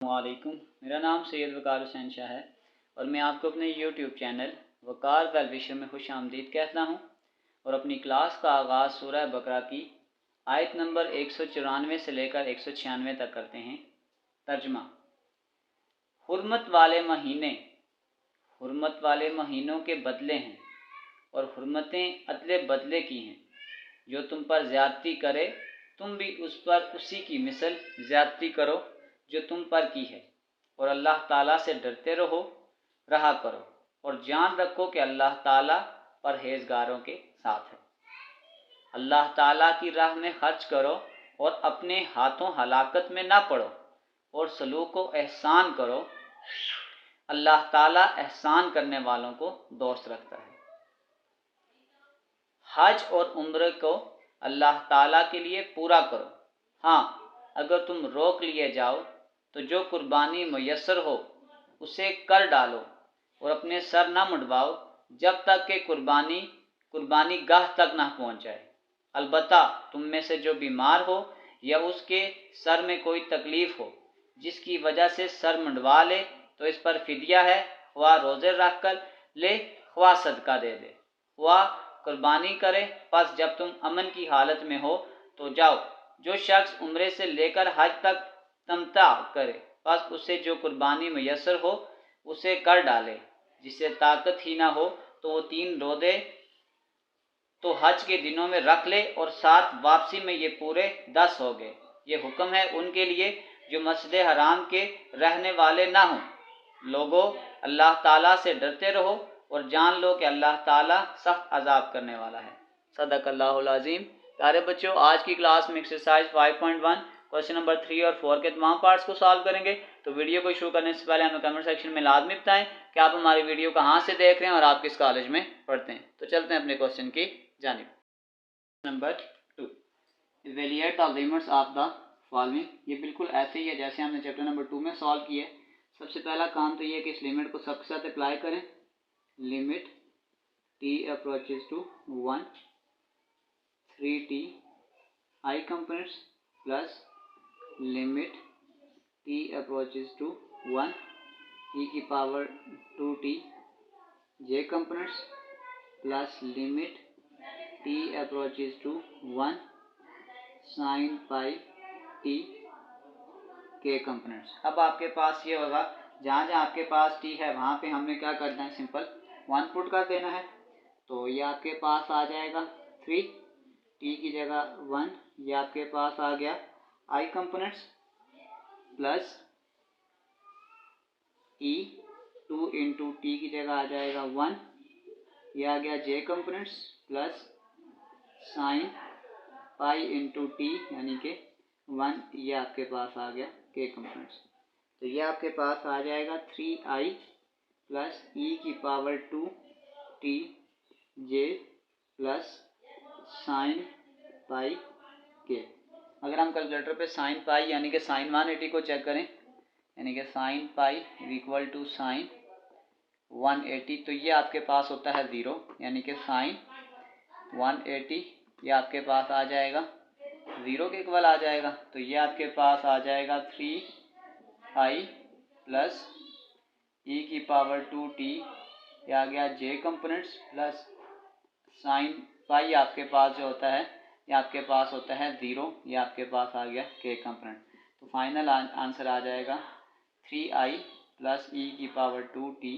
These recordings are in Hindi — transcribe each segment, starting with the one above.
अस्सलामुअलैकुम। मेरा नाम सैयद वकार हुसैन शाह है और मैं आपको अपने यूट्यूब चैनल वकार वेल विशर में खुश आमदीद कहता हूँ और अपनी क्लास का आगाज़ सूरह बकरा की आयत नंबर 194 से लेकर 196 तक करते हैं। तर्जमा। हुर्मत वाले महीनों के बदले हैं और हुर्मतें अदले बदले की हैं। जो तुम पर ज़्यादती करे तुम भी उस पर उसी की मिसल ज़्यादती करो जो तुम पर की है, और अल्लाह ताला से डरते रहा करो और जान रखो कि अल्लाह ताला परहेज़गारों के साथ है। अल्लाह ताला की राह में खर्च करो और अपने हाथों हलाकत में ना पड़ो और सलूक व एहसान करो। अल्लाह ताला एहसान करने वालों को दोस्त रखता है। हज और उम्र को अल्लाह ताला के लिए पूरा करो। हाँ, अगर तुम रोक लिए जाओ तो जो कुर्बानी मुयस्सर हो उसे कर डालो और अपने सर न मुंडवाओ जब तक कि कुर्बानी गाह तक न पहुँच जाए। अलबत्ता तुम में से जो बीमार हो या उसके सर में कोई तकलीफ़ हो जिसकी वजह से सर मुंडवा ले तो इस पर फिदिया है, ख्वाह रोज़े रख कर ले ख्वाह सदका दे दे, ख्वाह कुर्बानी करे। बस जब तुम अमन की हालत में हो तो जाओ। जो शख्स उम्रे से लेकर हज तक तमता करे बस उसे जो कुर्बानी मुयस्सर हो उसे कर डाले। जिसे ताकत ही ना हो तो वो 3 रोज़े तो हज के दिनों में रख ले और साथ वापसी में ये पूरे 10 हो गए। ये हुक्म है उनके लिए जो मस्जिद हराम के रहने वाले ना हों। लोगों, अल्लाह ताला से डरते रहो और जान लो कि अल्लाह ताला सख्त अजाब करने वाला है। सदक़ल्लाहुल अज़ीम। प्यारे बच्चों, आज की क्लास में एक्सरसाइज 5.1 क्वेश्चन नंबर 3 और 4 के तमाम पार्ट्स को सॉल्व करेंगे। तो वीडियो को शुरू करने से पहले हमें कमेंट सेक्शन में लाजमी बताएं कि आप हमारी वीडियो कहाँ से देख रहे हैं और आप किस कॉलेज में पढ़ते हैं। तो चलते हैं अपने क्वेश्चन की जानिब। Number 2, evaluate the limits of the following. ये बिल्कुल ऐसे ही है जैसे हमने चैप्टर नंबर 2 में सॉल्व किया है। सबसे पहला काम तो ये है कि इस लिमिट को सबके साथ अप्लाई करें। Limit t approaches to 1 3t I components plus limit t approaches to 1 e की power 2t j components plus limit t approaches to 1 sin pi t k components. अब आपके पास ये होगा, जहाँ जहाँ आपके पास t है वहाँ पे हमने क्या करना है, सिंपल 1 पुट कर देना है। तो ये आपके पास आ जाएगा 3, t की जगह 1, ये आपके पास आ गया I components plus e 2 into T की जगह आ जाएगा 1, ये आ गया j components plus sine pi into T यानी कि 1, ये आपके पास आ गया k कंपोनेंट्स। तो ये आपके पास आ जाएगा 3i प्लस e की power 2t j plus sine pi k। अगर हम कैलकुलेटर पे साइन पाई यानी कि साइन 180 को चेक करें, यानी कि sine pi equal to sine 180, तो ये आपके पास होता है 0, यानी कि साइन 180 ये आपके पास आ जाएगा 0 के इक्वल आ जाएगा। तो ये आपके पास आ जाएगा 3i प्लस e की पावर 2t, ये आ गया j components plus sine pi आपके पास जो होता है ये आपके पास होता है 0, ये आपके पास आ गया k कंपोनेंट। तो फाइनल आंसर आ जाएगा 3i प्लस e की पावर 2t,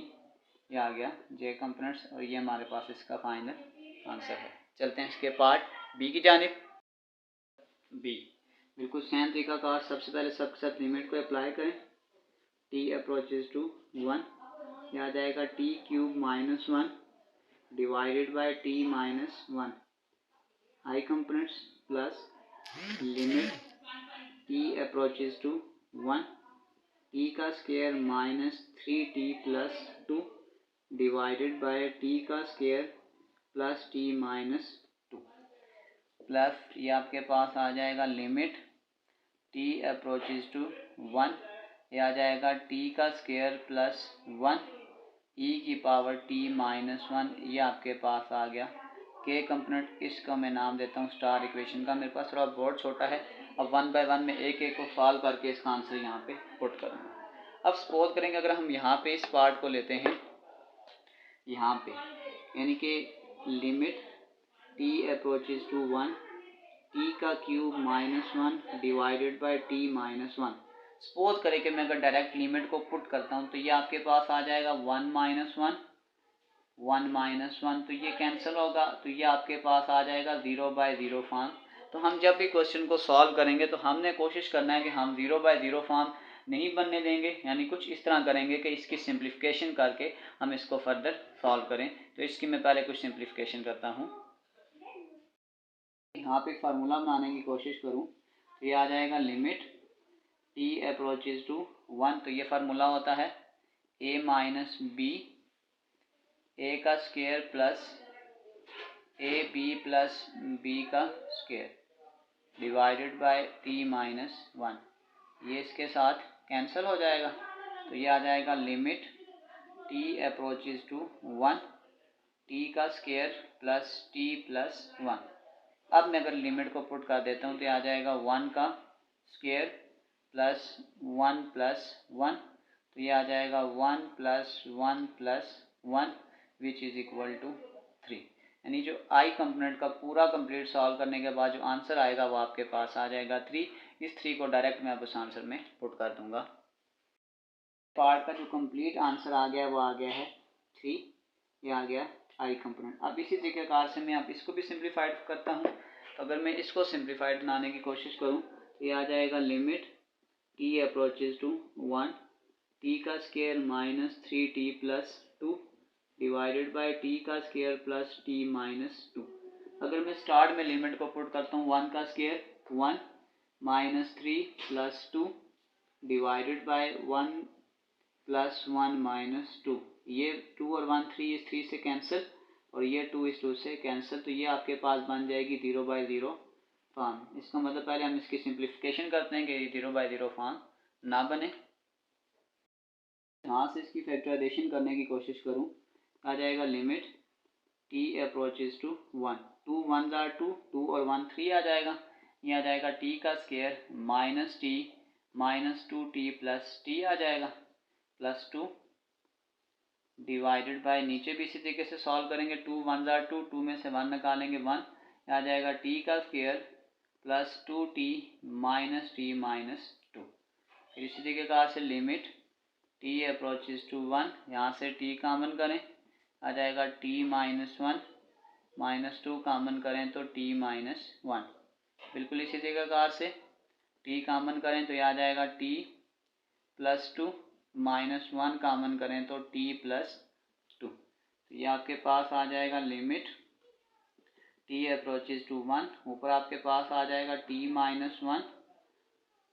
ये आ गया j कंपोनेंट्स, और ये हमारे पास इसका फाइनल आंसर है। चलते हैं इसके पार्ट बी की जानिब। बी बिल्कुल सेम तरीका का, सबसे पहले सबके साथ लिमिट को अप्लाई करें। t अप्रोचेज टू 1, यह आ जाएगा t cube minus 1 divided by t minus 1 I components plus limit t approaches to 1 t का square minus 3t plus 2 divided by t का square plus t minus 2 plus ये आपके पास आ जाएगा लिमिट t अप्रोचेज टू 1, ये आ जाएगा t का स्क्वायर प्लस 1 e की पावर t माइनस 1, ये आपके पास आ गया k कंपोनेंट। इसका मैं नाम देता हूँ स्टार इक्वेशन का। मेरे पास थोड़ा बोर्ड छोटा है अब 1 बाय 1 में एक एक को सॉल्व करके इसका आंसर यहाँ पे पुट करूँगा। अब सपोज करेंगे अगर हम यहाँ पे इस पार्ट को लेते हैं यहाँ पे, यानी कि limit t approaches to 1 t का cube -1 divided by t -1। Suppose करें कि मैं अगर डायरेक्ट लिमिट को पुट करता हूँ तो ये आपके पास आ जाएगा 1 -1 तो ये कैंसिल होगा, तो ये आपके पास आ जाएगा 0 बाय 0 फॉर्म। तो हम जब भी क्वेश्चन को सॉल्व करेंगे तो हमने कोशिश करना है कि हम 0 बाय 0 फॉर्म नहीं बनने देंगे, यानी कुछ इस तरह करेंगे कि इसकी सिंप्लीफिकेशन करके हम इसको फर्दर सॉल्व करें। तो इसकी मैं पहले कुछ सिंप्लीफिकेशन करता हूँ। यहाँ पे फार्मूला बनाने की कोशिश करूँ तो ये आ जाएगा लिमिट t अप्रोचेज टू 1, तो ये फार्मूला होता है a माइनस बी ए का square plus A B plus B का स्क्वायर डिवाइडेड बाय t -1। ये इसके साथ कैंसिल हो जाएगा, तो ये आ जाएगा limit t approaches to 1 t का स्क्वायर प्लस t प्लस 1। अब मैं अगर लिमिट को पुट कर देता हूँ तो ये आ जाएगा 1 का स्क्वायर प्लस 1 प्लस 1, तो ये आ जाएगा 1 plus 1 plus 1 which is equal to 3। यानी जो आई कंपोनेंट का पूरा कंप्लीट सॉल्व करने के बाद जो आंसर आएगा वो आपके पास आ जाएगा 3। इस 3 को डायरेक्ट मैं अब उस आंसर में पुट कर दूंगा। पार्ट का जो कंप्लीट आंसर आ गया वो आ गया है 3, ये आ गया आई कंपोनेंट। अब इसी तरीकेकार से मैं अब इसको भी सिंप्लीफाइड करता हूँ। तो अगर मैं इसको सिंप्लीफाइड बनाने की कोशिश करूँ तो ये आ जाएगा limit t approaches to 1 t का square minus 3t plus 2 divided by t का स्क्वायर प्लस t माइनस 2। अगर मैं स्टार्ट में लिमिट को पुट करता हूँ 1 का square 1 minus 3 plus 2 divided by 1 plus 1 minus 2, ये 2 और 1 3 इस 3 से कैंसिल और ये 2 इस 2 से कैंसिल, तो ये आपके पास बन जाएगी 0 बाय 0 फॉर्म। इसका मतलब पहले हम इसकी सिंप्लीफिकेशन करते हैं कि ये 0 बाय 0 फॉर्म ना बने। यहाँ से इसकी फैक्टराइजेशन करने की कोशिश करूँ, आ जाएगा limit t approaches to 1, 2 1 or 2, 2 और 1 3 आ जाएगा। ये आ जाएगा t का square minus T minus 2t plus t आ जाएगा प्लस 2 डिवाइडेड बाय, नीचे भी इसी तरीके से सॉल्व करेंगे, 2 1 आर 2, 2 में से 1 निकालेंगे 1, आ जाएगा t का square plus 2t minus t minus 2। फिर इसी तरीके से लिमिट t अप्रोचेज टू 1, यहाँ से t कॉमन करें, आ जाएगा t माइनस 1 माइनस 2 कॉमन करें तो t माइनस 1। बिल्कुल इसी तरीके से t कॉमन करें तो यह आ जाएगा t प्लस 2 माइनस 1 कॉमन करें तो t प्लस 2। तो ये आपके पास आ जाएगा लिमिट t अप्रोचेज टू 1, ऊपर आपके पास आ जाएगा t माइनस 1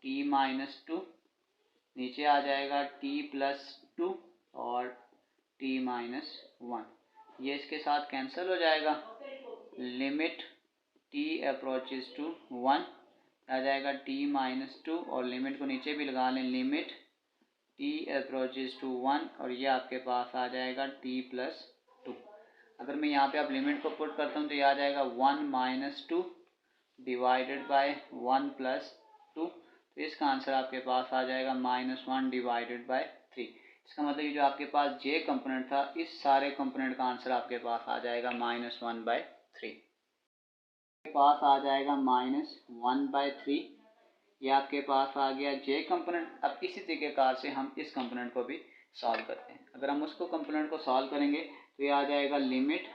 t माइनस 2, नीचे आ जाएगा t प्लस 2 और t माइनस 1, ये इसके साथ कैंसिल हो जाएगा। लिमिट t अप्रोचेज टू 1 आ जाएगा t माइनस 2 और लिमिट को नीचे भी लगा लें, लिमिट t अप्रोचेज टू 1 और ये आपके पास आ जाएगा t प्लस 2। अगर मैं यहाँ पे आप लिमिट को पुट करता हूँ तो ये आ जाएगा 1 माइनस 2 डिवाइडेड बाय 1 प्लस 2, तो इसका आंसर आपके पास आ जाएगा -1 डिवाइडेड बाय 3। इसका मतलब ये जो आपके पास j कंपोनेंट था, इस सारे कंपोनेंट का आंसर आपके पास आ जाएगा -1 बाय 3। आपके पास आ जाएगा -1 बाय 3, ये आपके पास आ गया j कंपोनेंट। अब इसी तरीके से हम इस कंपोनेंट को भी सॉल्व करते हैं। अगर हम उसको कंपोनेंट को सॉल्व करेंगे तो ये आ जाएगा लिमिट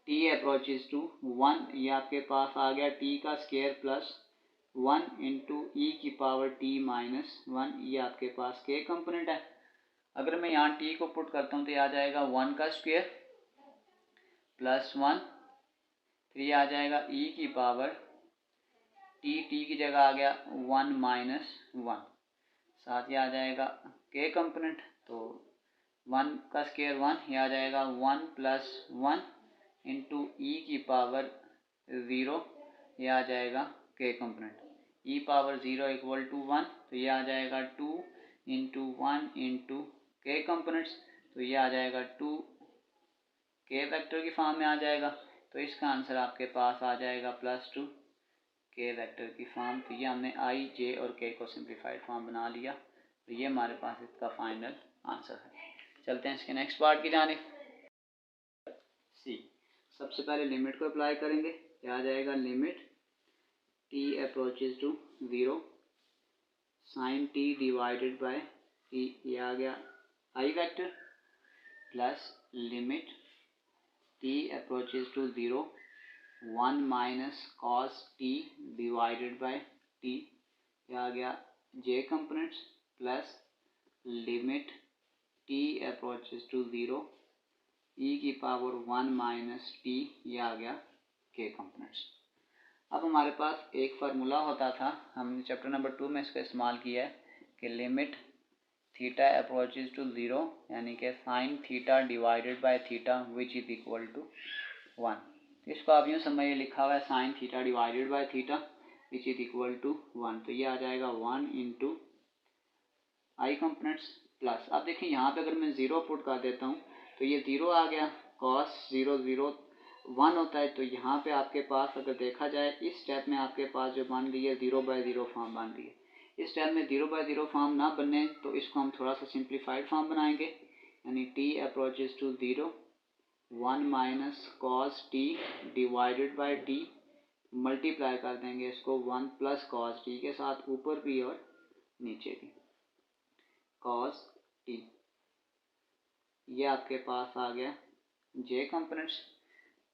t अप्रोचेज टू 1, ये आपके पास आ गया t का स्क्वायर प्लस 1 इंटू ई की पावर t माइनस 1, ये आपके पास k कंपोनेंट है। अगर मैं यहाँ t को पुट करता हूँ तो ये आ जाएगा 1 का स्क्वायर प्लस 1, फिर ये आ जाएगा e की पावर t की जगह आ गया 1 माइनस 1, साथ ही आ जाएगा k कंपोनेंट, तो 1 का स्क्वायर 1, ये आ जाएगा 1 प्लस 1 इंटू ई की पावर 0, ये आ जाएगा k component. e power 0 equal to 1, तो ये आ जाएगा 2 इंटू 1 इंटू k कंपोनेंट्स, तो ये आ जाएगा 2 k वेक्टर की फॉर्म में आ जाएगा। तो इसका आंसर आपके पास आ जाएगा +2 के वेक्टर की फॉर्म। तो ये हमने आई, जे और के को सिंप्लीफाइड फॉर्म बना लिया। तो ये हमारे पास इसका फाइनल आंसर है। चलते हैं इसके नेक्स्ट पार्ट की जानिब। सी, सबसे पहले लिमिट को अप्लाई करेंगे। क्या आ जाएगा? Limit T approaches to 0 sine T divided by T, ये आ गया I vector, plus limit T approaches to 0 1 minus cos T divided by T, ये आ गया J components, plus limit T approaches to 0 E की पावर 1 माइनस टी, ये आ गया के कंपोनेंट्स। अब हमारे पास एक फार्मूला होता था, हमने चैप्टर नंबर 2 में इसका इस्तेमाल किया है कि लिमिट थीटा अप्रोचेज टू 0 यानी कि sine theta divided by theta which is equal to 1। इसको आप यूँ समझिए, लिखा हुआ है sine theta divided by theta which is equal to 1। तो ये आ जाएगा 1 इंटू आई कंपोनेंट्स, प्लस अब देखिए यहाँ पे अगर मैं 0 पुट कर देता हूँ तो ये 0 आ गया, कॉस 0 0 1 होता है। तो यहाँ पे आपके पास अगर देखा जाए इस स्टेप में आपके पास जो बन रही है 0/0 फॉर्म बन रही है। इस स्टेप में 0/0 फॉर्म ना बनने तो इसको हम थोड़ा सा सिंप्लीफाइड फॉर्म बनाएंगे, यानी T approaches to 0 1 minus cos T divided by T, multiply कर देंगे इसको 1 प्लस कॉस टी के साथ, ऊपर भी और नीचे भी कॉस टी। ये आपके पास आ गया जे कंपोनेंट्स,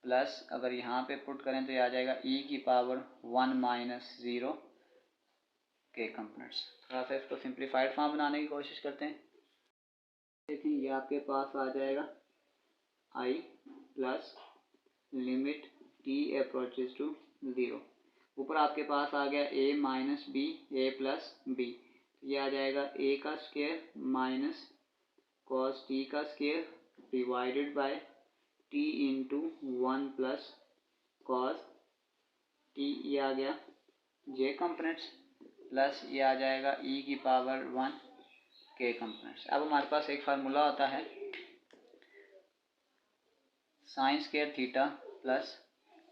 प्लस अगर यहाँ पे पुट करें तो ये आ जाएगा ई की पावर 1 माइनस 0 के कंपोनेंट्स। थोड़ा सा इसको सिंप्लीफाइड फॉर्म बनाने की कोशिश करते हैं। देखिए ये आपके पास आ जाएगा I plus limit T approaches to 0, ऊपर आपके पास आ गया A minus B, A plus B, ये आ जाएगा ए का स्क्वायर माइनस कॉस टी का square divided by T into 1 plus cos T, ये आ गया जे कंपोनेंट्स, प्लस ये आ जाएगा ई की पावर 1 के कंपोनेंट्स। अब हमारे पास एक फार्मूला होता है sine square theta plus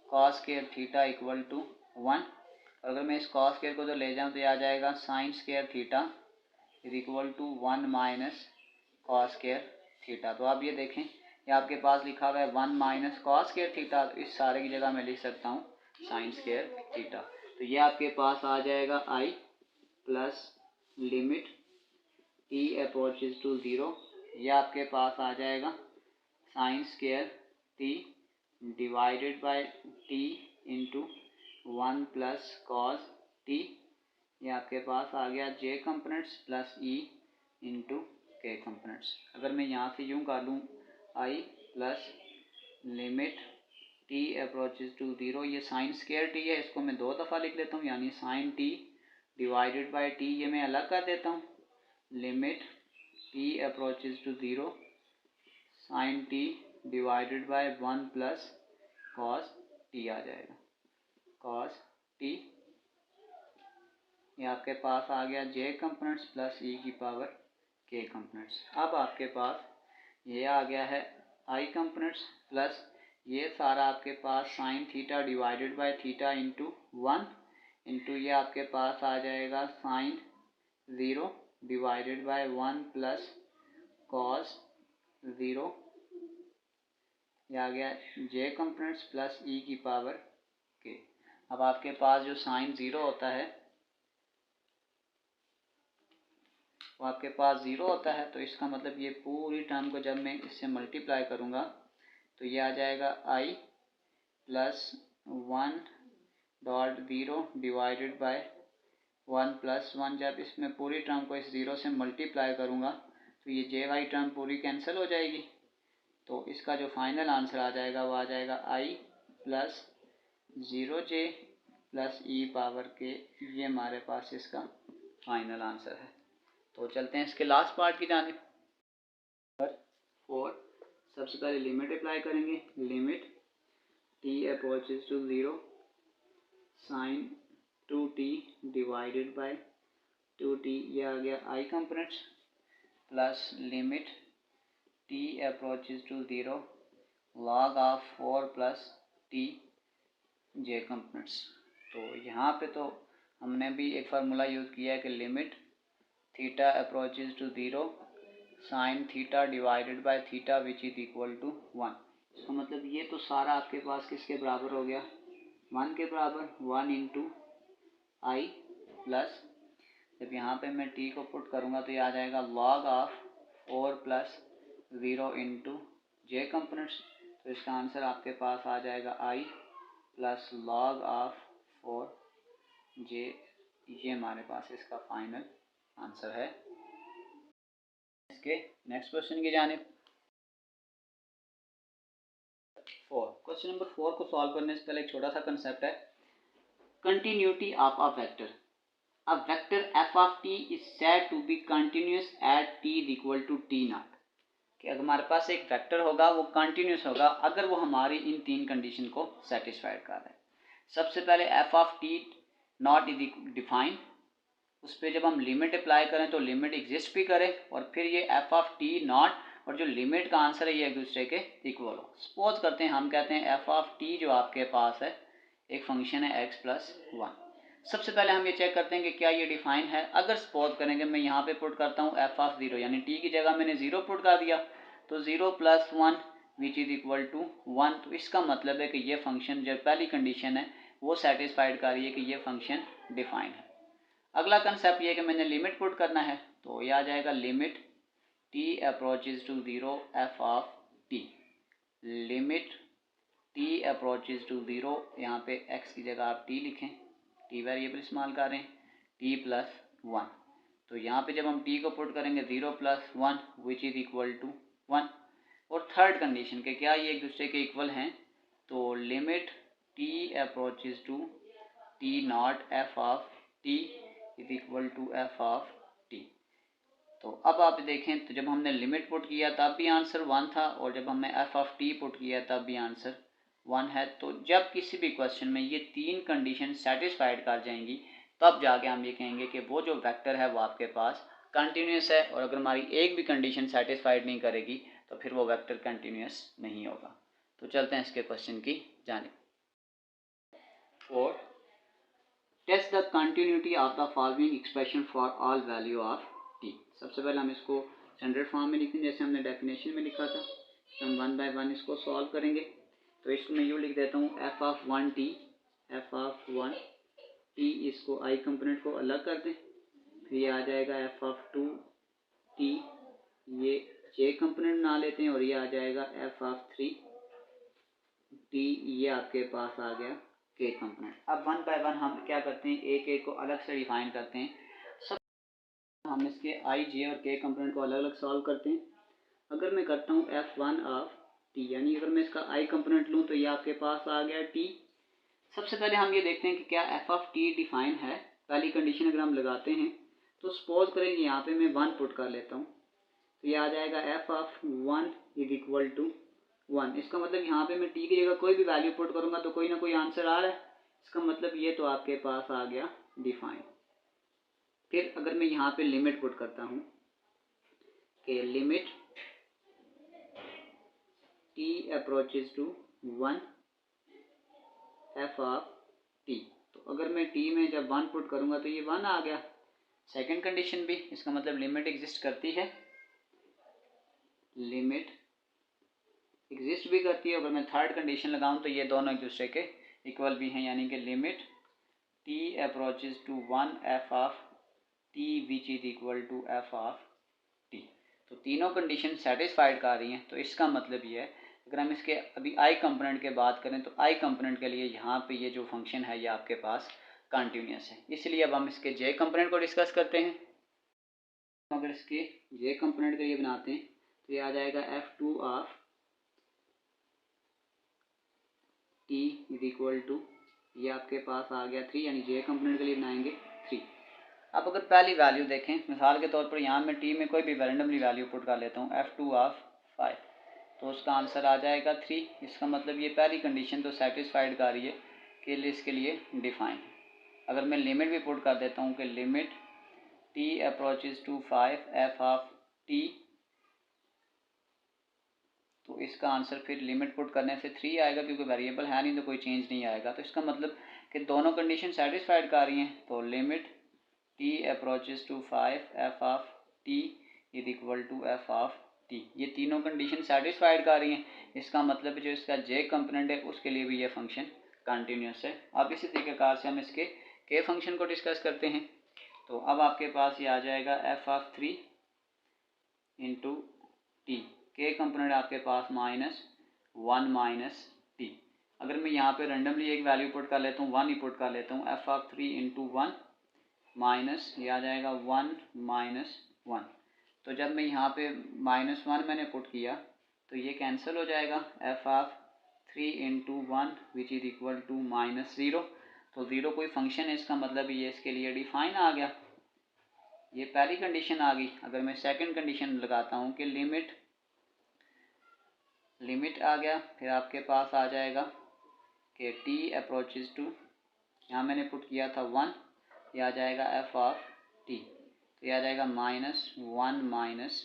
cos square theta equal to 1। अगर मैं इस कॉस स्क्वायर को तो ले जाऊँ तो ये आ जाएगा sine square theta is equal to 1 minus cos square theta. तो आप ये देखें, ये आपके पास लिखा हुआ है 1 माइनस कॉस स्क्वायर थीटा, तो इस सारे की जगह मैं लिख सकता हूँ साइन स्क्वायर थीटा। तो ये आपके पास आ जाएगा I plus limit T approaches to 0, ये आपके पास आ जाएगा sine square T divided by T into 1 plus cos T, ये आपके पास आ गया J components plus E into K components. अगर मैं यहाँ से यूँ कर लूँ I plus limit T approaches to 0, ये साइन स्क्वायर टी है, इसको मैं 2 दफ़ा लिख लेता हूँ, यानी sine T divided by T, ये मैं अलग कर देता हूँ, limit T approaches to 0 sine T divided by 1 plus cos T आ जाएगा, कॉस टी। ये आपके पास आ गया जे कंपोनेंट्स प्लस ई की पावर के कंपोनेंट्स। अब आपके पास ये आ गया है आई कंपोनेंट्स, प्लस ये सारा आपके पास sine theta divided by theta into 1 into ये आपके पास आ जाएगा sine 0 divided by 1 plus cos 0, ये आ गया जे कंपोनेंट्स प्लस ई की पावर के। अब आपके पास जो साइन 0 होता है वो आपके पास 0 होता है, तो इसका मतलब ये पूरी टर्म को जब मैं इससे मल्टीप्लाई करूँगा तो ये आ जाएगा I plus 1 dot 0 divided by 1 plus 1। जब इसमें पूरी टर्म को इस 0 से मल्टीप्लाई करूँगा तो ये जे वाई टर्म पूरी कैंसिल हो जाएगी। तो इसका जो फाइनल आंसर आ जाएगा वो आ जाएगा I plus 0j plus E power के, ये हमारे पास इसका फाइनल आंसर है। तो चलते हैं इसके लास्ट पार्ट की जानिब। 4, सबसे पहले लिमिट अप्लाई करेंगे, limit T approaches to 0 sine 2t divided by 2t, ये आ गया I components, plus limit T approaches to 0 log of 4 plus T J components. तो यहाँ पे तो हमने भी एक फार्मूला यूज़ किया है कि limit theta approaches to 0 sine theta divided by theta which is equal to 1। इसका मतलब ये तो सारा आपके पास किसके बराबर हो गया, 1 के बराबर, 1 इंटू आई प्लस, जब यहाँ पे मैं t को पुट करूँगा तो ये आ जाएगा log of 4 plus 0 into J components. तो इसका आंसर आपके पास आ जाएगा i प्लस log ऑफ 4 जे, ये हमारे पास इसका फाइनल आंसर है। इसके नेक्स्ट क्वेश्चन की जानिब 4, क्वेश्चन नंबर 4 को सॉल्व करने से पहले एक छोटा सा कंसेप्ट है, continuity of a vector. A vector f of t is said to be continuous at t is equal to t naught। कि अगर हमारे पास एक वेक्टर होगा वो कंटिन्यूस होगा अगर वो हमारी इन तीन कंडीशन को सेटिस्फाइड कर रहा है। सबसे पहले f of t not is defined, उस पर जब हम लिमिट अप्लाई करें तो लिमिट एग्जिस्ट भी करे, और फिर ये f ऑफ t नॉट और जो लिमिट का आंसर है ये एक दूसरे के इक्वल हो। सपोज करते हैं हम कहते हैं f ऑफ t जो आपके पास है एक फंक्शन है x प्लस 1। सबसे पहले हम ये चेक करते हैं कि क्या ये डिफाइन है। अगर सपोज करेंगे मैं यहाँ पे पुट करता हूँ f ऑफ 0 यानी t की जगह मैंने 0 पुट कर दिया, तो 0 plus 1 which is equal to 1। तो इसका मतलब है कि ये फंक्शन जो पहली कंडीशन है वो सेटिस्फाइड कर रही है कि ये फंक्शन डिफाइन है। अगला कंसेप्ट ये है कि मैंने लिमिट पुट करना है, तो ये आ जाएगा limit t approaches to 0 f of t, limit t approaches to 0, यहाँ पे x की जगह आप t लिखें, t वेरिएबल इस्तेमाल कर रहे हैं, t प्लस 1। तो यहाँ पे जब हम t को पुट करेंगे 0 plus 1 which is equal to 1। और थर्ड कंडीशन के क्या ये एक दूसरे के इक्वल हैं, तो limit t approaches to t not f of t is equal to f of t। तो अब आप देखें तो जब हमने लिमिट पुट किया तब भी आंसर 1 था, और जब हमने f ऑफ t पुट किया तब भी आंसर 1 है। तो जब किसी भी क्वेश्चन में ये तीन कंडीशन सेटिस्फाइड कर जाएंगी तब जाके हम ये कहेंगे कि वो जो वेक्टर है वो आपके पास कंटिन्यूस है, और अगर हमारी एक भी कंडीशन सेटिस्फाइड नहीं करेगी तो फिर वो वेक्टर कंटिन्यूस नहीं होगा। तो चलते हैं इसके क्वेश्चन की जानिब। 4, test the continuity of the following expression for all value of t। सबसे पहले हम इसको स्टैंडर्ड फॉर्म में लिखेंगे जैसे हमने डेफिनेशन में लिखा था, तो हम 1 बाय 1 इसको सॉल्व करेंगे। तो इसको मैं यूँ लिख देता हूँ f of 1t, f of 1t, इसको i कंपोनेंट को अलग कर दें, फिर ये आ जाएगा f ऑफ 2t, ये j कंपोनेंट बना लेते हैं, और ये आ जाएगा f ऑफ 3t, ये आपके पास आ गया k कंपोनेंट। अब 1 बाय 1 हम क्या करते हैं, एक एक को अलग से डिफाइन करते हैं। सब हम इसके i, j और k कंपोनेंट को अलग अलग सॉल्व करते हैं। अगर मैं करता हूँ f1 ऑफ t, यानी अगर मैं इसका i कंपोनेंट लूँ तो ये आपके पास आ गया t। सबसे पहले हम ये देखते हैं कि क्या f ऑफ t डिफाइन है। पहली कंडीशन अगर हम लगाते हैं तो सपोज करेंगे यहाँ पे मैं 1 पुट कर लेता हूँ, तो ये आ जाएगा f of 1 is equal to 1। इसका मतलब यहाँ पे मैं t की जगह कोई भी वैल्यू पुट करूँगा तो कोई ना कोई आंसर आ रहा है, इसका मतलब ये तो आपके पास आ गया डिफाइन। फिर अगर मैं यहाँ पे लिमिट पुट करता हूँ कि limit t approaches to 1 f of t, तो अगर मैं t में जब 1 पुट करूँगा तो ये 1 आ गया। सेकंड कंडीशन भी, इसका मतलब लिमिट एग्जिस्ट करती है, लिमिट एग्जिस्ट भी करती है। अगर मैं थर्ड कंडीशन लगाऊं तो ये दोनों एक दूसरे के इक्वल भी हैं, यानी कि limit t approaches to 1 f of t which is equal to f of t। तो तीनों कंडीशन सेटिस्फाइड कर रही हैं, तो इसका मतलब ये है अगर हम इसके अभी i कंपोनेंट के बात करें तो i कंपोनेंट के लिए यहाँ पे ये जो फंक्शन है ये आपके पास कंटिन्यूस है। इसलिए अब हम इसके j कंपोनेंट को डिस्कस करते हैं। अगर इसके j कंपोनेंट के लिए बनाते हैं तो ये आ जाएगा f2 of t is equal to, ये आपके पास आ गया 3, यानी j कंपोनेंट के लिए बनाएंगे 3। अब अगर पहली वैल्यू देखें, मिसाल के तौर पर यहाँ मैं t में कोई भी रैंडमली वैल्यू पुट कर लेता हूँ f2 ऑफ 5, तो उसका आंसर आ जाएगा 3। इसका मतलब ये पहली कंडीशन तो सेटिस्फाइड कर रही है कि इसके लिए डिफाइन। अगर मैं लिमिट भी पुट कर देता हूँ कि limit t approaches to 5 f of t, तो इसका आंसर फिर लिमिट पुट करने से 3 आएगा, क्योंकि वेरिएबल है नहीं तो कोई चेंज नहीं आएगा। तो इसका मतलब कि दोनों कंडीशन सेटिस्फाइड कर रही हैं, तो limit t approaches to 5 f of t is equal to f of t, ये तीनों कंडीशन सेटिस्फाइड कर रही हैं। इसका मतलब जो इसका j कंपोनेंट है उसके लिए भी ये फंक्शन कंटिन्यूस है। अब इसी तरीक़ेकार से हम इसके k फंक्शन को डिस्कस करते हैं। तो अब आपके पास ये आ जाएगा f of 3 into T, k component आपके पास -1 माइनस टी। अगर मैं यहाँ पे रेंडमली एक वैल्यू पुट कर लेता हूँ, 1 ही पुट कर लेता हूँ, f ऑफ 3 इंटू 1 माइनस ये आ जाएगा 1 माइनस 1। तो जब मैं यहाँ पे -1 मैंने पुट किया तो ये कैंसिल हो जाएगा, f of 3 into 1 which is equal to -0। तो 0 कोई फंक्शन है, इसका मतलब ये इसके लिए डिफाइन आ गया। ये पहली कंडीशन आ गई। अगर मैं सेकंड कंडीशन लगाता हूँ कि लिमिट आ गया, फिर आपके पास आ जाएगा कि t अप्रोचेस टू, यहाँ मैंने पुट किया था 1, ये आ जाएगा f ऑफ t, तो ये आ जाएगा -1 माइनस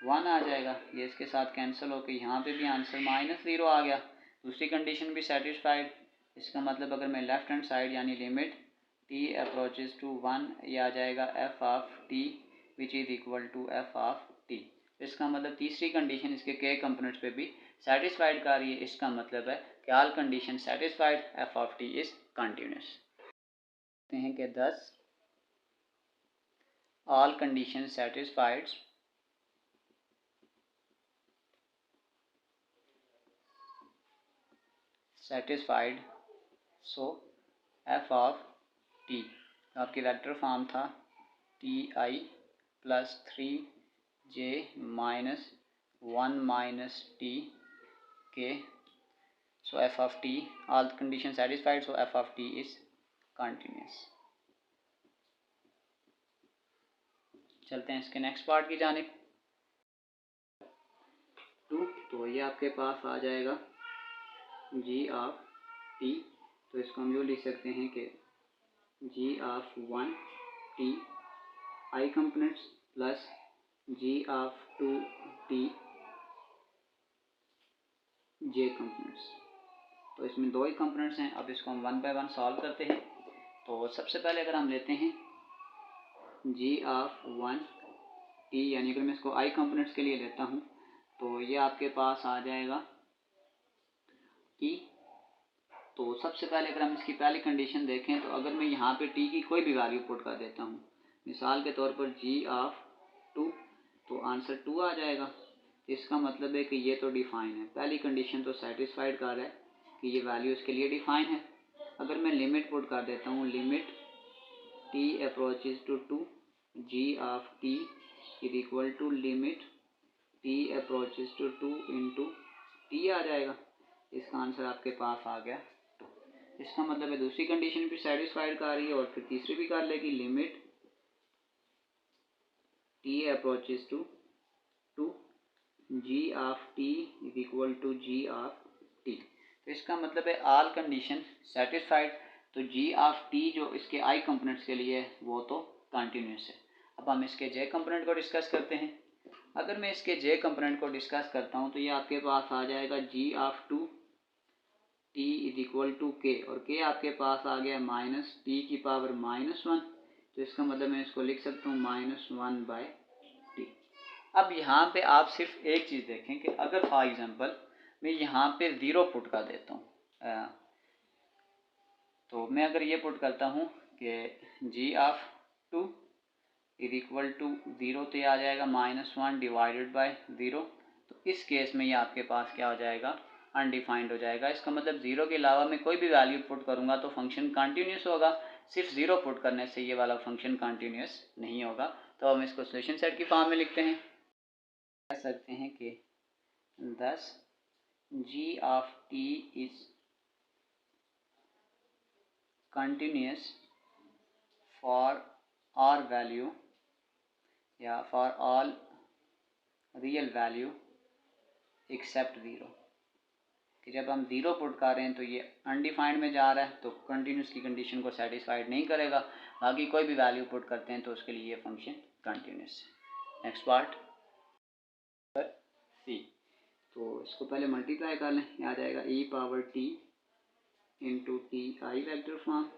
1 आ जाएगा, ये इसके साथ कैंसिल होकर यहाँ पे भी आंसर -0 आ गया। दूसरी कंडीशन भी सेटिस्फाइड। इसका मतलब अगर मैं लेफ्ट हैंड साइड यानी लिमिट t अप्रोचेस टू 1, ये आ जाएगा f of t which is equal to f of t। इसका मतलब तीसरी कंडीशन इसके k कंपोनेंट्स पे भी सेटिस्फाइड कर रही है। इसका मतलब है कि all condition satisfied, f of t is continuous. कहते हैं कि 10 all condition satisfied so f of t, आपकी वेक्टर फॉर्म था ti plus 3j minus 1 minus t k, so f of t, all condition satisfied, so f of t is continuous। चलते हैं इसके नेक्स्ट पार्ट की जानिब। 2, तो ये आपके पास आ जाएगा g ऑफ t, तो इसको हम यूँ लिख सकते हैं कि g of 1 t i components plus g of 2 t j components. तो इसमें दो ही कंपोनेंट्स हैं। अब इसको हम 1 बाय 1 सॉल्व करते हैं। तो सबसे पहले अगर हम लेते हैं g ऑफ 1 t, यानी अगर मैं इसको i कंपोनेंट्स के लिए लेता हूँ तो ये आपके पास आ जाएगा t। तो सबसे पहले अगर हम इसकी पहली कंडीशन देखें तो अगर मैं यहाँ पे t की कोई भी वैल्यू पुट कर देता हूँ, मिसाल के तौर पर g ऑफ 2, तो आंसर 2 आ जाएगा। इसका मतलब है कि ये तो डिफाइन है, पहली कंडीशन तो सेटिस्फाइड कर रहा है कि ये वैल्यू इसके लिए डिफाइन है। अगर मैं लिमिट पुट कर देता हूँ, limit t approaches to 2 g of t is equal to limit t approaches to 2 into t आ जाएगा। इसका आंसर आपके पास आ गया 2। इसका मतलब है दूसरी कंडीशन भी सेटिस्फाइड कर रही है और फिर तीसरी भी कर लेगी, limit t approaches to 2 g of t is equal to g of t। तो इसका मतलब है ऑल कंडीशन सेटिस्फाइड। तो g ऑफ t जो इसके i कंपोनेंट्स के लिए है वो तो कंटिन्यूस है। अब हम इसके j कंपोनेंट को डिस्कस करते हैं। अगर मैं इसके j कंपोनेंट को डिस्कस करता हूँ तो ये आपके पास आ जाएगा g of 2 t is equal to k, और k आपके पास आ गया माइनस t की पावर -1। तो इसका मतलब मैं इसको लिख सकता हूँ -1 बाय t। अब यहाँ पे आप सिर्फ एक चीज़ देखें कि अगर फॉर एग्जांपल मैं यहाँ पे 0 पुट कर देता हूँ, तो मैं अगर ये पुट करता हूँ कि g of 2 is equal to 0, तो ये आ जाएगा -1 डिवाइडेड बाय 0। तो इस केस में ये आपके पास क्या हो जाएगा, अनडिफाइंड हो जाएगा। इसका मतलब 0 के अलावा मैं कोई भी वैल्यू पुट करूँगा तो फंक्शन कंटिन्यूस होगा। सिर्फ 0 पुट करने से ये वाला फंक्शन कंटिन्यूस नहीं होगा। तो हम इसको सोल्यूशन सेट की फॉर्म में लिखते हैं। कह सकते हैं कि thus g of t is continuous for r value या for all real value except 0, कि जब हम 0 पुट कर रहे हैं तो ये अनडिफाइंड में जा रहा है, तो कंटिन्यूस की कंडीशन को सेटिस्फाइड नहीं करेगा। बाकी कोई भी वैल्यू पुट करते हैं तो उसके लिए ये फंक्शन कंटिन्यूस है। नेक्स्ट पार्ट सी, तो इसको पहले मल्टीप्लाई कर लें, आ जाएगा e power t into T I vector form,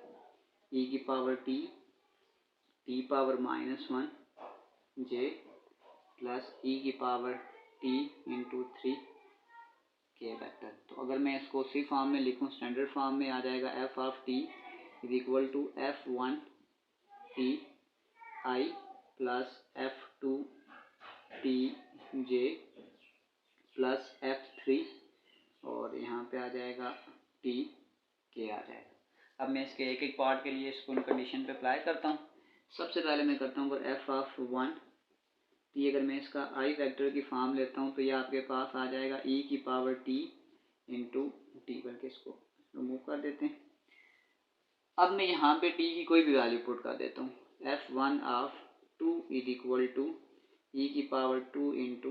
E की power T power -1 J plus E की पावर टी इंटू 3 के वेक्टर। तो अगर मैं इसको उसी फॉर्म में लिखूं, स्टैंडर्ड फॉर्म में आ जाएगा f of t is equal to F1 t i plus F2 t j plus F3 और यहाँ पे आ जाएगा टी के आ जाएगा। अब मैं इसके एक एक पार्ट के लिए इसको कंडीशन पे अप्लाई करता हूँ। सबसे पहले मैं करता हूँ अगर एफ ऑफ 1 टी, अगर मैं इसका आई वेक्टर की फॉर्म लेता हूँ तो ये आपके पास आ जाएगा ई की पावर टी इंटू टी, करके इसको रिमूव कर देते हैं। अब मैं यहाँ पे टी की कोई भी वैल्यू पुट कर देता हूँ, F1 of 2 is equal to E की पावर 2 इंटू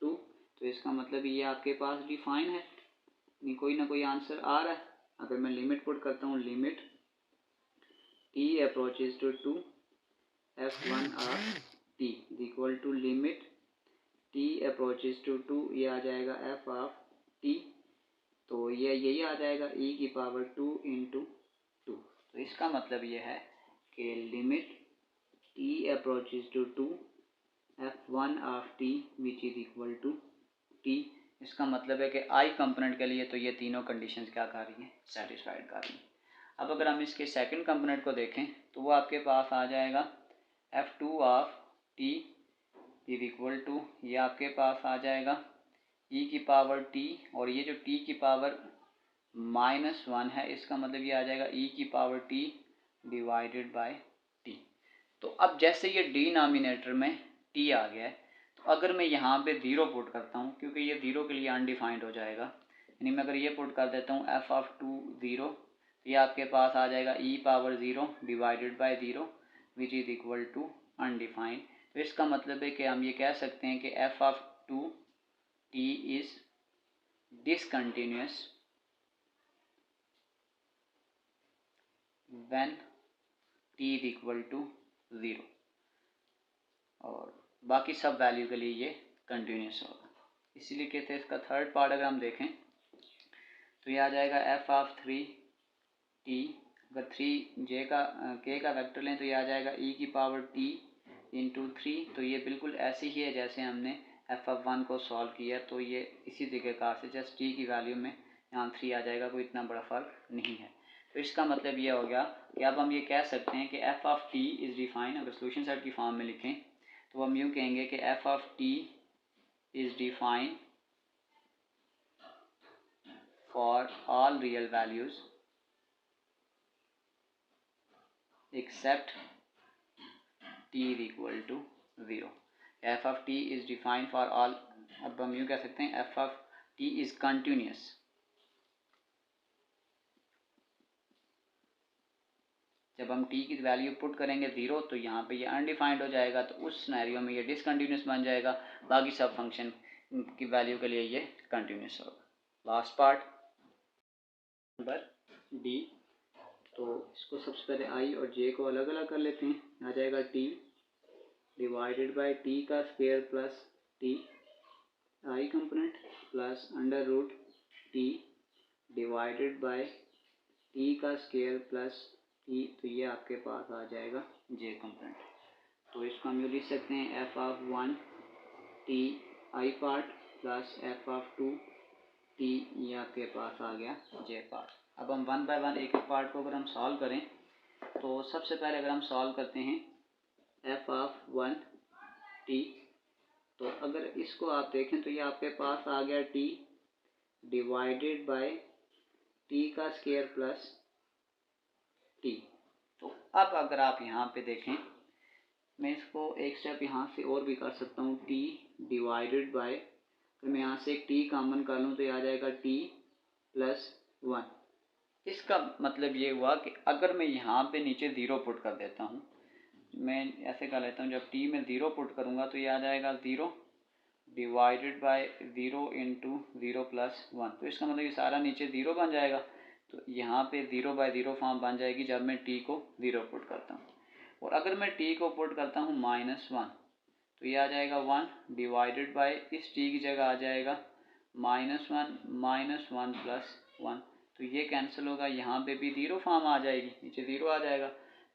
2। तो इसका मतलब ये आपके पास डिफाइन है, कोई ना कोई आंसर आ रहा है। अगर मैं लिमिट पुट करता हूँ, limit T approaches to 2 F1 of t is equal to limit T approaches to 2, ये आ जाएगा एफ ऑफ टी, तो ये यही आ जाएगा ई की पावर 2 इंटू 2। तो इसका मतलब ये है कि limit T approaches to 2 F1 of t which is equal to t. इसका मतलब है कि आई कंपोनेंट के लिए तो ये तीनों कंडीशंस क्या कर रही हैं, सेटिस्फाइड कर रही हैं। अब अगर हम इसके सेकंड कंपोनेंट को देखें तो वो आपके पास आ जाएगा F2 of t is equal to, ये आपके पास आ जाएगा ई की पावर टी, और ये जो टी की पावर -1 है इसका मतलब ये आ जाएगा ई की power T divided by T. तो अब जैसे ये डिनोमिनेटर में टी आ गया है, तो अगर मैं यहाँ पे 0 पुट करता हूँ, क्योंकि ये 0 के लिए अनडिफाइंड हो जाएगा, यानी मैं अगर ये पुट कर देता हूँ एफ ऑफ 2 0, तो ये आपके पास आ जाएगा E power 0 divided by 0 which is equal to undefined. तो इसका मतलब है कि हम ये कह सकते हैं कि f of 2 T is discontinuous when t is equal to 0, और बाकी सब वैल्यू के लिए ये कंटिन्यूस होगा। इसीलिए कहते हैं इसका थर्ड पार्ट अगर हम देखें तो ये आ जाएगा एफ ऑफ 3 टी, अगर 3 जे का के का वेक्टर लें तो ये आ जाएगा ई की पावर टी इंटू 3। तो ये बिल्कुल ऐसे ही है जैसे हमने एफ ऑफ 1 को सॉल्व किया, तो ये इसी तरीक़ेकार से जस्ट टी की वैल्यू में यहाँ 3 आ जाएगा, कोई इतना बड़ा फ़र्क नहीं है। तो इसका मतलब ये हो गया कि अब हम ये कह सकते हैं कि f of t is define, अगर सोल्यूशन सेट की फॉर्म में लिखें तो हम यूँ कहेंगे कि f of t is define for all real values except t is equal to 0। F of t is define for all, अब हम यूँ कह सकते हैं f of t is continuous जब हम t की वैल्यू पुट करेंगे 0 तो यहाँ पे ये अनडिफाइंड हो जाएगा, तो उस सिनेरियो में ये डिसकंटिन्यूस बन जाएगा, बाकी सब फंक्शन की वैल्यू के लिए ये कंटिन्यूस होगा। लास्ट पार्ट नंबर डी, तो इसको सबसे पहले आई और जे को अलग अलग कर लेते हैं। आ जाएगा t डिवाइडेड बाय टी का square plus t i component plus under root t divided by t का स्क्वायर प्लस टी, तो ये आपके पास आ जाएगा जे कंपोनेंट। तो इसको हम यूँ लिख सकते हैं f of 1 T I part plus F of 2 T, ये आपके पास आ गया जे पार्ट। अब हम 1 बाय 1 एक एक पार्ट को अगर हम सॉल्व करें तो सबसे पहले अगर हम सॉल्व करते हैं एफ ऑफ 1 टी, तो अगर इसको आप देखें तो ये आपके पास आ गया टी डिवाइडेड बाय टी का स्क्वायर प्लस टी। तो अब अगर आप यहाँ पे देखें, मैं इसको एक स्टेप यहाँ से और भी कर सकता हूँ, टी डिवाइडेड बाय, अगर मैं यहाँ से एक टी कॉमन कर लूँ तो ये आ जाएगा टी प्लस 1। इसका मतलब ये हुआ कि अगर मैं यहाँ पे नीचे 0 पुट कर देता हूँ, मैं ऐसे कर लेता हूँ, जब टी में 0 पुट करूँगा तो ये आ जाएगा 0 डिवाइडेड बाय 0 इंटू 0 प्लस 1। तो इसका मतलब ये सारा नीचे 0 बन जाएगा, तो यहाँ पे 0 बाय 0 फॉर्म बन जाएगी जब मैं t को 0 पुट करता हूँ। और अगर मैं t को पुट करता हूँ -1 तो ये आ जाएगा 1 डिवाइडेड बाय, इस t की जगह आ जाएगा -1 -1 प्लस 1। तो ये कैंसिल होगा, यहाँ पे भी ज़ीरो फॉर्म आ जाएगी, नीचे ज़ीरो आ जाएगा।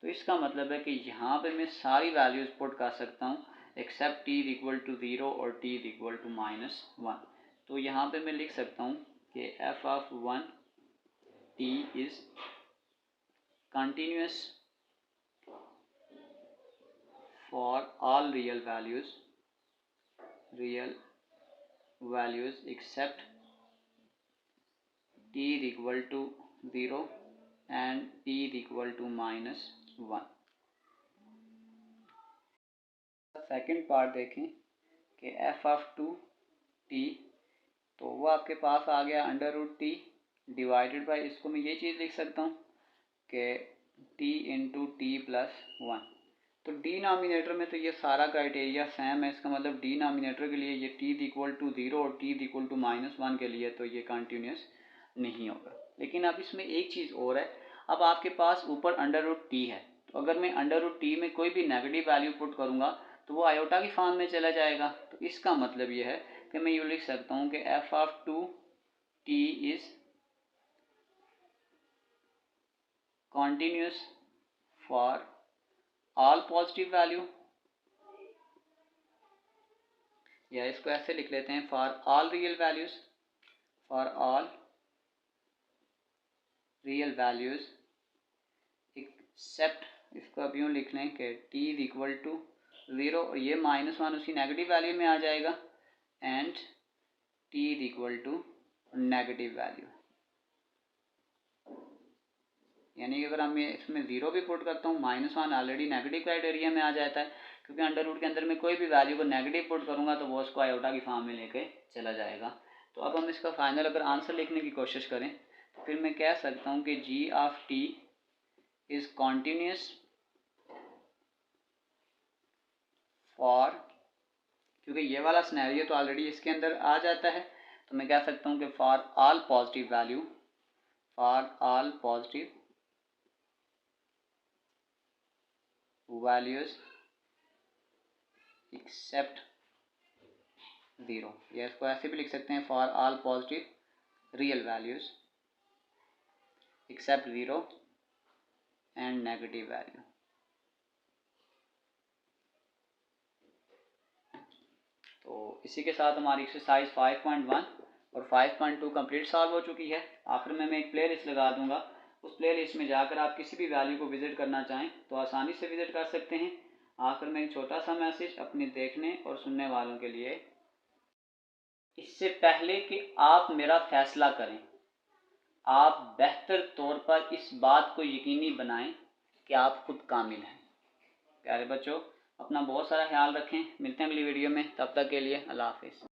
तो इसका मतलब है कि यहाँ पे मैं सारी वैल्यूज़ पुट कर सकता हूँ except t is equal to zero और t इज इक्वल टू -1। तो यहाँ पे मैं लिख सकता हूँ कि f of 1 t is continuous for all real values except t is equal to 0 and t is equal to -1। Second part देखें कि f ऑफ 2t, तो वो आपके पास आ गया √t डिवाइडेड बाई, इसको मैं ये चीज़ लिख सकता हूँ कि t इंटू टी प्लस 1। तो डिनोमिनेटर में तो ये सारा क्राइटेरिया सेम है, इसका मतलब डिनोमिनेटर के लिए ये t इज इक्वल टू 0 और t इज इक्वल टू -1 के लिए तो ये कंटिन्यूस नहीं होगा। लेकिन अब इसमें एक चीज़ और है, अब आपके पास ऊपर √t है, तो अगर मैं √t में कोई भी नेगेटिव वैल्यू पुट करूँगा तो वो आयोटा की फॉर्म में चला जाएगा। तो इसका मतलब ये है कि मैं यूँ लिख सकता हूँ कि f of 2t is continuous for all positive value, या इसको ऐसे लिख लेते हैं for all real values, for all real values except, इसको अब यूँ लिख लें कि t इज इक्वल टू 0 और ये -1 उसकी नेगेटिव वैल्यू में आ जाएगा and t is equal to negative value. यानी कि अगर मैं इसमें 0 भी पुट करता हूँ, -1 ऑलरेडी नेगेटिव क्राइटेरिया में आ जाता है, क्योंकि अंडर रूट के अंदर मैं कोई भी वैल्यू को नेगेटिव पुट करूँगा तो वो उसको आयोटा की फॉर्म में लेके चला जाएगा। तो अब हम इसका फाइनल अगर आंसर लिखने की कोशिश करें तो फिर मैं कह सकता हूँ कि g of t is continuous for, क्योंकि ये वाला सिनेरियो तो ऑलरेडी इसके अंदर आ जाता है, तो मैं कह सकता हूँ कि for all positive value, for all positive values except 0, या इसको ऐसे भी लिख सकते हैं for all positive real values except 0 and negative value. तो इसी के साथ हमारी एक्सरसाइज 5.1 और 5.2 कंप्लीट सॉल्व हो चुकी है। आखिर में मैं एक प्ले लिस्ट लगा दूंगा, उस प्ले लिस्ट में जाकर आप किसी भी वैल्यू को विज़िट करना चाहें तो आसानी से विज़िट कर सकते हैं। आखिर में एक छोटा सा मैसेज अपने देखने और सुनने वालों के लिए, इससे पहले कि आप मेरा फैसला करें, आप बेहतर तौर पर इस बात को यकीनी बनाएं कि आप खुद कामिल हैं। प्यारे बच्चों, अपना बहुत सारा ख्याल रखें, मिलते हैं अगली वीडियो में, तब तक के लिए अल्लाह हाफिज़।